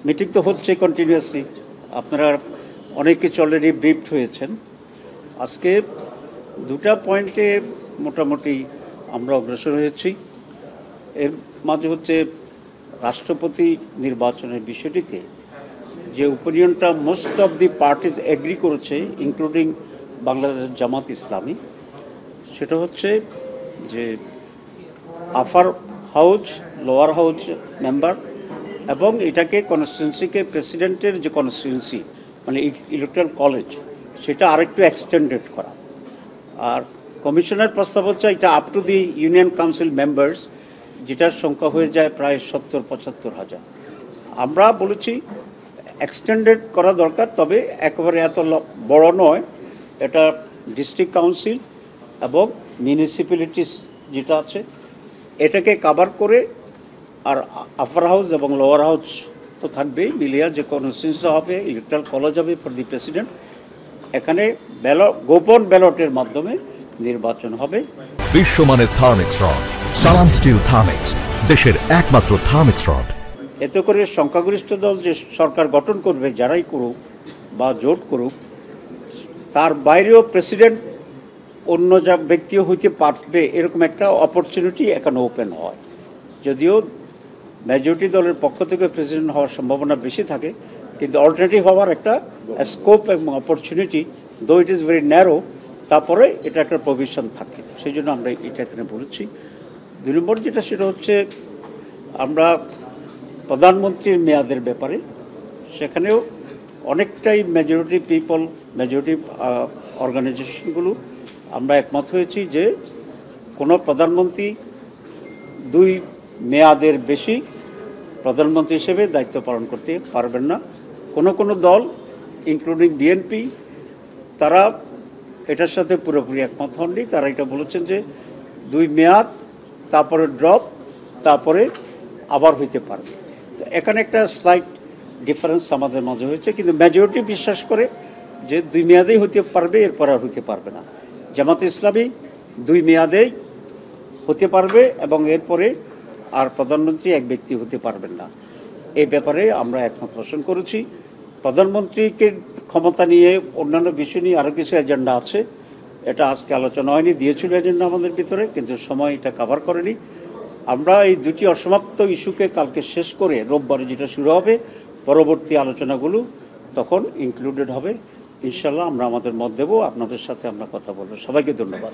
Meeting তো হচ্ছে continuously, আপনারা অনেক কিছু অলরেডি ব্রিফড হয়েছেন। আজকে দুটা পয়েন্টে মোটামুটি আমরা অগ্রসর হয়েছি। এর মাঝে হচ্ছে রাষ্ট্রপতি নির্বাচনের বিষয়টিতে যে ওপিনিয়নটা most of the parties agree করেছে, ইনক্লুডিং বাংলাদেশ জামাত ইসলামী, সেটা হচ্ছে যে upper house, lower house member এবং এটাকে কনস্টিটিউন্সিকে প্রেসিডেন্টের যে কনস্টিটিউন্সি মানে ইলেকট্রাল কলেজ, সেটা আরেকটু এক্সটেন্ডেড করা। আর কমিশনের প্রস্তাব হচ্ছে এটা up to the union council members, যেটার সংখ্যা হয়ে যায় প্রায় 70-75 হাজার। আমরা বলেছি এক্সটেন্ডেড করা দরকার, তবে একেবারে এত বড় নয়। এটা ডিস্ট্রিক্ট কাউন্সিল এবং মিউনিসিপ্যালিটিস যেটা আছে এটাকে কাভার করে, আর আপার হাউস এবং লোয়ার হাউস তো থাকবেই, মিলিয়া যে কনস্টিটিউন্সি হবে, ইলেকট্রাল কলেজ হবে ফর দি প্রেসিডেন্ট। এখানে গোপন ব্যালটের মাধ্যমে নির্বাচন হবে। বিশ্বমানের থার্মিক্স রড, সালাম স্টিল থার্মিক্স, দেশের একমাত্র থার্মিক্স রড। এতে করে সংখ্যাগরিষ্ঠ দল যে সরকার গঠন করবে, যারাই করুক বা জোট করুক, তার বাইরেও প্রেসিডেন্ট অন্য যা ব্যক্তিও হইতে পারবে, এরকম একটা অপরচুনিটি এখানে ওপেন হয়। যদিও মেজরিটি দলের পক্ষ থেকে প্রেসিডেন্ট হওয়ার সম্ভাবনা বেশি থাকে, কিন্তু অল্টারনেটিভ হওয়ার একটা স্কোপ এবং অপরচুনিটি, দো ইট ইজ ভেরি ন্যারো, তারপরে এটা একটা প্রভিশন থাকে। সেই জন্য আমরা এটা এখানে বলেছি। 2 নম্বর যেটা, সেটা হচ্ছে আমরা প্রধানমন্ত্রীর মেয়াদের ব্যাপারে, সেখানেও অনেকটাই মেজরিটি পিপল, মেজরিটি অর্গানাইজেশনগুলো আমরা একমত হয়েছি যে কোনো প্রধানমন্ত্রী 2 মেয়াদের বেশি প্রধানমন্ত্রী হিসেবে দায়িত্ব পালন করতে পারবেন না। কোনো দল ইনক্লুডিং বিএনপি, তারা এটার সাথে পুরোপুরি একমত হননি। তারা এটা বলেছেন যে 2 মেয়াদ, তারপরে ড্রপ, তারপরে আবার হইতে পারবে। তো এখানে একটা স্লাইট ডিফারেন্স আমাদের মাঝে হয়েছে, কিন্তু মেজরিটি বিশ্বাস করে যে 2 মেয়াদেই হতে পারবে, এরপর আর হতে পারবে না। জামাত ইসলামী 2 মেয়াদেই হতে পারবে এবং এরপরে আর প্রধানমন্ত্রী এক ব্যক্তি হতে পারবেন না। এই ব্যাপারে আমরা একমত পোষণ করেছি। প্রধানমন্ত্রীকে ক্ষমতা নিয়ে অন্যান্য বিষয় নিয়ে আরও কিছু এজেন্ডা আছে, এটা আজকে আলোচনা হয়নি, দিয়েছিল এজেন্ডা আমাদের ভিতরে, কিন্তু সময় এটা কভার করেনি। আমরা এই 2টি অসমাপ্ত ইস্যুকে কালকে শেষ করে রোববারে যেটা শুরু হবে, পরবর্তী আলোচনাগুলো তখন ইনক্লুডেড হবে। ইনশাল্লাহ আমরা আমাদের মত দেব, আপনাদের সাথে আমরা কথা বলবো। সবাইকে ধন্যবাদ।